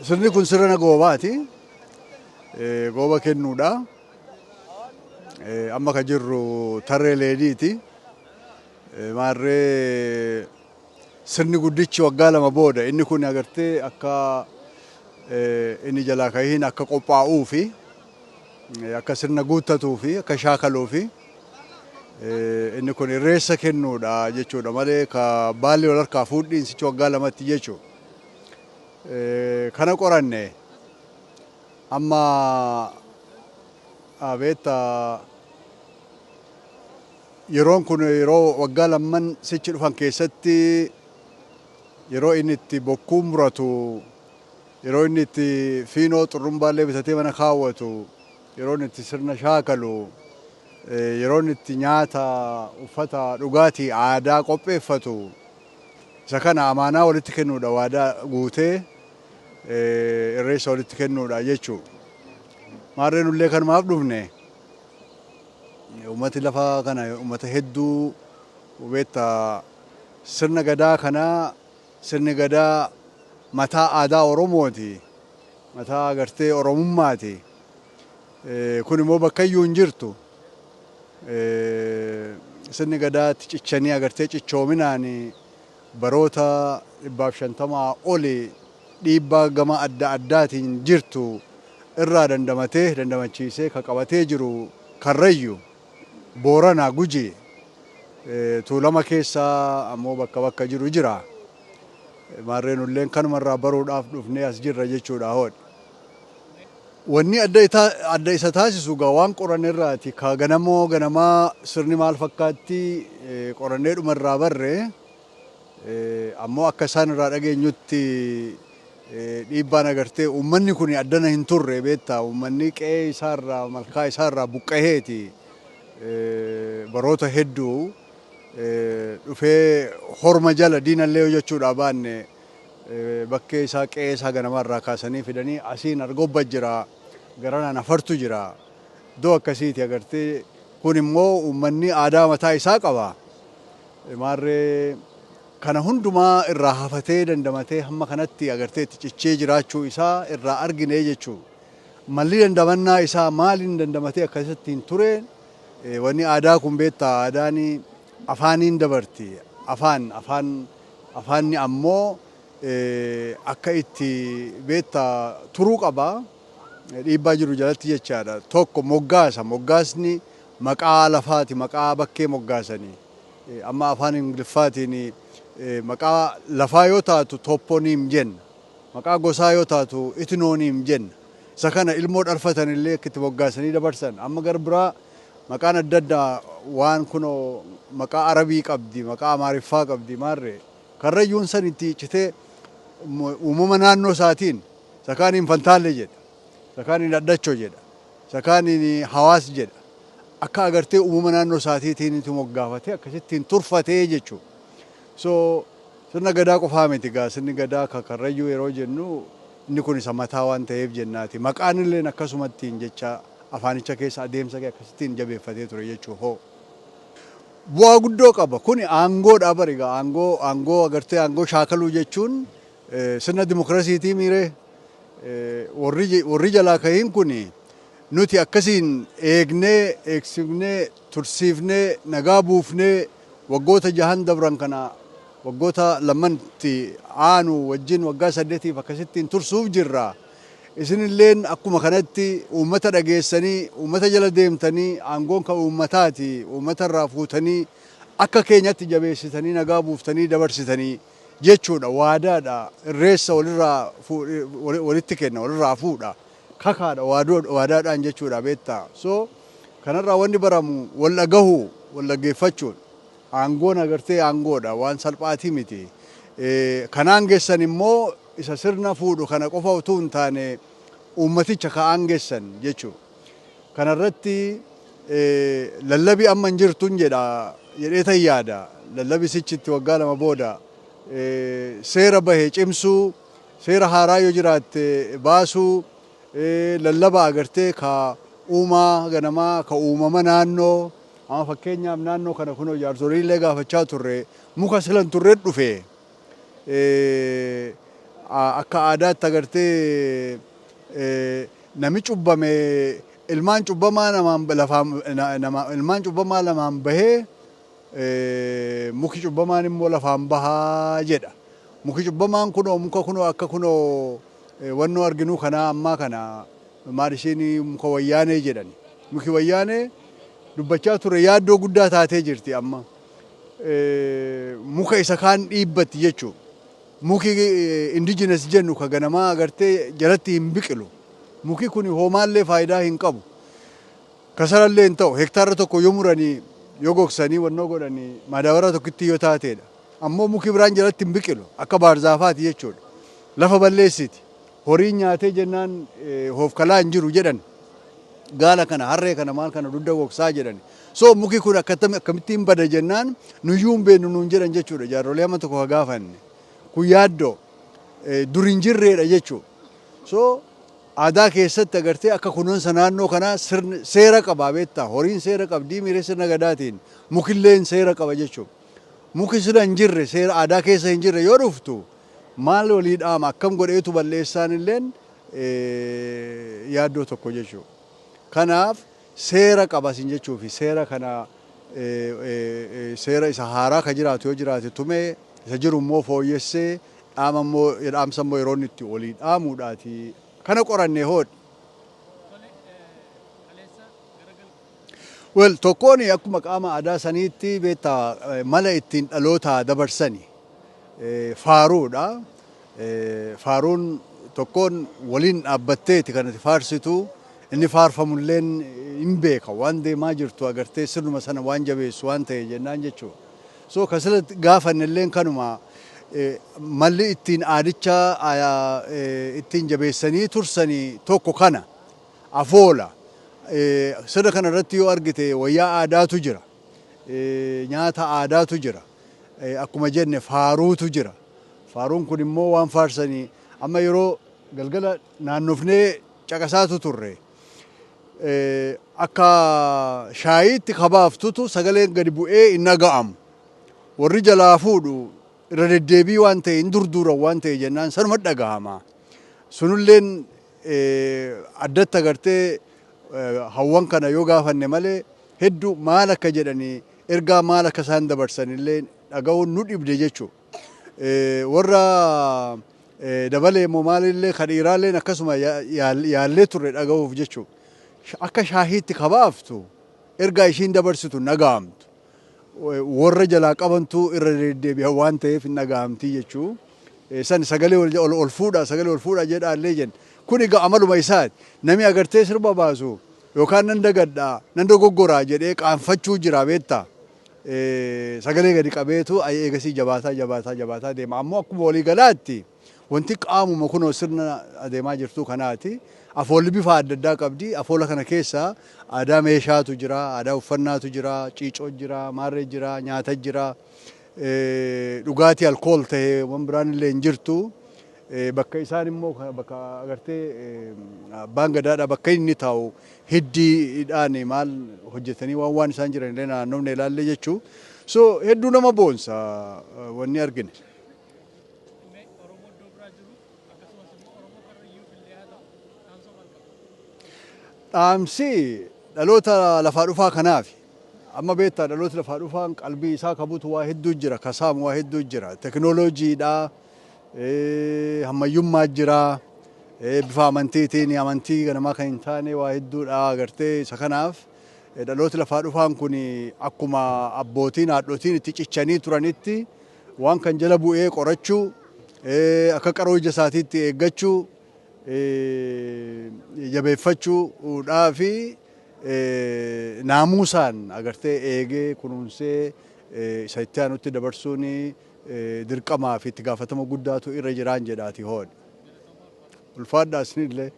Sirni kun sirna goobaati. Gooba kennuudha. Amma ka jirru tarree leediiti. Maarree sirni guddichi waggaa lama booda inni kun agartee akka inni jalaa kahiin akka qophaa'uu fi akka sirna guuttatuu fi akka shaakaluu fi inni kun irreessa kennuudha jechuudha malee ka baalli wal harkaa fuudhiinsichi waggaa lamatti jechuudha. Kana qoranne amma beektaa yeroon kun yeroo waggaa lamman sichi dhufan keessatti yeroo inni itti bokkuun muratu, yeroo inni itti fiinoo xurrumbaallee bitatee mana kaawwatu, yeroo inni itti sirna shaakalu, yeroo inni itti nyaata, uffata, dhugaatii aadaa qopheeffatu. Isa kana amaanaa walitti kennuudha, waadaa guutee irreessa walitti kennuudha jechuudha. Maarreen ullee kanumaaf dhufne ummati lafa kana ummata hedduu beektaa sirna gadaa kana sirni gadaa mataa aadaa Oromooti, mataa agartee Oromummaati. Kun immoo bakkayyuu hin jirtu. Sirni gadaatti cichanii agartee cichoominaan baroota 150 oli dhiibbaa gama adda addaatiin jirtu irraa dandamachiisee ka qabatee jiru Karrayyuu, Booranaa, Gujii, Tuulama keessaa ammoo bakka jiru jira. Maarreen ulleen kanumarraa baruudhaaf dhufnee as jirra jechuudha hoodha. Wanni adda isa taasisu gaa waan qoranneerraati. Ka ganamaa sirni maal fakkaatti qorannee dhumarraa barre ammoo akka isaan irraa dhageenyutti dhiibbaan agartee uummanni kun addana hin turre beektaa uummanni qe'ee isaarraa malkaa isaarraa buqqaheeti baroota hedduu dhufee horma jala diinallee jechuudha baanne bakkee isaa qe'ee isaa ganamarraa kaasanii fidanii asiin argobba jira, garanaan afartu jira. Iddoo akkasiiti agartee kun immoo uummanni aadaa mataa isaa qaba. Maarree kana hundumaa irraa hafatee dandamatee hamma kanatti agartee itti cichee jiraachuu isaa irraa argine jechuudha. Malli dandamannaa isaa maaliin dandamatee akkasitti hin ture wanni aadaa kun beektaa aadaan afaaniin dabarti. Afaanni ammoo akka itti beektaa turuu qaba. Dhiibbaa jiru jalatti jechaadha. Tokko moggaasa. Moggaasni maqaa lafaati, maqaa bakkee moggaasanii. Amma afaan Ingiliffaatiin maqaa lafaa yoo taatu topponiim jenna. Maqaa gosaa yoo taatu itinooniim jenna. Isa kana ilmoo dhalfatan illee akka itti moggaasanii dabarsan. Amma garbiraa maqaan adda addaa waan kunoo maqaa Arabii qabdi, maqaa Amaariffaa qabdi maarree. Karrayyuun san itti citee uumama naannoo isaatiin isa kaaniin Fantaalee jedha, isa kaaniin Dhaddachoo jedha, isa kaaniin Hawaas jedha. Akka agartee uumama naannoo isaatiitiin itti moggaafatee akkasittiin turfatee jechuudha. So sirna gadaa qofaa miti gaa sirni gadaa Karrayyuu yeroo jennu inni kun isa mataa waan ta'eef jennaati. Maqaan illee akkasumattiin jecha afaanicha keessa adeemsa akkasittiin jabeeffatee ture jechuudha. Bu'aa guddoo qaba. Kuni aangoodha bari gaa aangoo agartee aangoo shaakaluu jechuun sirna dimokiraasiitii miiree warri jalaa kahiin kuni nuti akkasiin eegnee, eegsifnee, tursiifnee, nagaa buufnee waggoota 6 dabran kana waggoota lammantti aanu wajjin waggaa 8 akkasittiin tursuuf jirra. Isinilleen akkuma kanatti uummata dhageessanii, uummata jala deemtanii aangoon ka uummataati, uummata irraa fuutanii akka keenyatti jabeessitanii nagaa buuftanii dabarsitanii jechuudha. Waadaadha. Irreessa walitti kenna, walirraa fuudha. Kakaadha waadaadhaan jechuudha beektaa. So kanarraa wanni baramu wal dhagahuu, wal dhaggeeffachuudha. Aangoon agartee aangoodha waan salphaatii miti. Kanaan geessan immoo isa sirna fuudhu kana qofa utuu hin taane uummaticha ka'aan geessan jechuudha. Kanarratti lallabii amma hin jirtuun jedhee tan yaada. Lallabii sichitti waggaa lama booda seera bahee cimsuu, seera haaraa yoo jiraatte baasuu, lallaba agartee ka uumaa ganamaa ka uumama naannoo. Amma fakkeenyaaf naannoo kana kunoo jaarsoliillee gaafachaa turre muka silan turre dhufe akka aadaatti agartee nami cubbame ilmaan cubbamaa lamaan bahee muki cubbamaan immoo lafaan bahaa jedha. Muki cubbamaan kunoo muka kunoo akka kunoo wannoo arginuu kana ammaa kana maal ishiin muka wayyaanee jedhani. Muki wayyaanee dubbachaa ture yaaddoo guddaa taatee jirti amma. Muka isa kaan dhiibbatti jechuudha. Muki indigenous jennu ka ganamaa agartee jalatti hin biqilu. Muki kun hoomaallee faayidaa hin qabu. Kasarallee hin ta'u hektaara tokko yoo muranii yoo gogsanii wannoo godhanii madaabara tokkitti yoo taateedha. Ammoo muki biraan jalatti hin biqilu akka baarzaafaati jechuudha. Lafa balleessiti. Horiin nyaatee jennaan hoofkalaa hin jiru jedhan. Gaala kana harree kana maal kana dudda gogsaa jedhan. So muki kun akkamittiin bada jennaan nuyyuu hin beeknu nuun jedhan jechuudha. Jaarrolee amma tokko gaafanne. Kun yaaddoo dur hin jirreedha jechuudha. So aadaa keessatti agartee akka kunuunsa naannoo kanaa seera qaba beektaa. Horiin seera qabdii miiree sirna gadaatiin mukilleen seera qaba jechuudha. Muki sirna hin jirre seera aadaa keessa hin jirre yoo dhuftu maal walii dhaama akkam godheetu balleessaan illeen yaaddoo tokko jechuudha. Kanaaf seera qabasin jechuufi seera kana seera isa haaraa ka jiraatu yoo jiraate tumee isa jiru immoo fooyyessee dhaamsa immoo yeroo inni itti walii dhaamuudhaati. Kana qorannee hoodha. Wel tokkoon akkuma qaama aadaa saniitti beektaa mala ittiin dhaloota dabarsani faaruudha. Faaruun tokkoon waliin dhaabbatteeti kan itti faarsitu inni faarfamulleen hin beeka waan deemaa jirtu agartee sirnuma sana waan jabeessu waan ta'e jennaan jechuudha. So kasilatti gaafannelleen kanuma malli ittiin aadicha ittiin jabeessanii tursanii tokko kana afoola. Sirna kana irratti yoo argite wayyaa aadaatu jira. Nyaata aadaatu jira. Akkuma jenne faaruutu jira. Faaruun kun immoo waan faarsanii amma yeroo galgala naannofnee caqasaatu turre. Akka shaayiitti kabaaftutu sagaleen gadi bu'ee hin dhaga'amu. Warri jalaa fuudhu irra deddeebii waan ta'e hin durduuran waan ta'e jennaan sanuma dhagahama. Sunilleen addatti agartee hawwan kana yoo gaafanne malee hedduu maal akka jedhanii ergaa maal akka isaan dabarsanillee dhaga'uun nu dhibde jechuudha. Warra dabalee immoo maalillee kan dhiiraalleen akkasuma yaallee turre dhaga'uuf jechuudha. Akka shaahiitti kabaaftu ergaa ishiin dabarsitu dhaga'amtu. Warra jalaa qabantu irra deddeebi'a waan ta'eef hin dhaga'amti jechuudha. San sagalee ol fuudha jedhaallee jenna. Kun egaa amaluma isaati. Namni agartee sirba baasu yookaan nan dagadhaa nan dogoggoraa jedhee qaanfachuu jira beektaa. Sagalee gadi qabeetu eegasii jabaataa deema. Ammoo akkuma walii galaatti wanti qaamuma kunoo sirna adeemaa jirtu kanaati. Afoolli bifa adda addaa qabdi. Afoola kana keessa aadaa meeshaatu jira, aadaa uffannaatu jira, ciicoo jira, maarree jira, nyaata jira. Dhugaatii alkool ta'e waan biraan illee hin jirtu. Bakka isaan immoo bakka agartee abbaan gadaadha bakka inni taa'u hiddiidhaan maal hojjetanii waan isaan jiran illee naannofne ilaalle jechuudha. So hedduu nama boonsa wanni argine. Dhaamsi dhaloota lafaa dhufaa kanaaf amma beektaa dhaloota lafaa dhufaan qalbii isaa qabutu waa hedduu jira kasaamu waa hedduu jira teknooloojiidhaa. Hammayyummaa jira bifa amantiitiin amantii ganamaa kan hin taane waa hedduudha agartee isa kanaaf dhaloota lafaa dhufaan kun akkuma abbootiin haadhotiin itti cichanii turanitti waan kan jala bu'ee qorachuu akka qaroo ija isaatiitti eeggachuu jabeeffachuudhaa fi naamusaan agartee eegee kunuunsee isa itti aanutti dabarsuun dirqamaa fi itti gaafatama guddaatu irra jiraan jedhaati hoodha. Ulfaadhaa isinillee.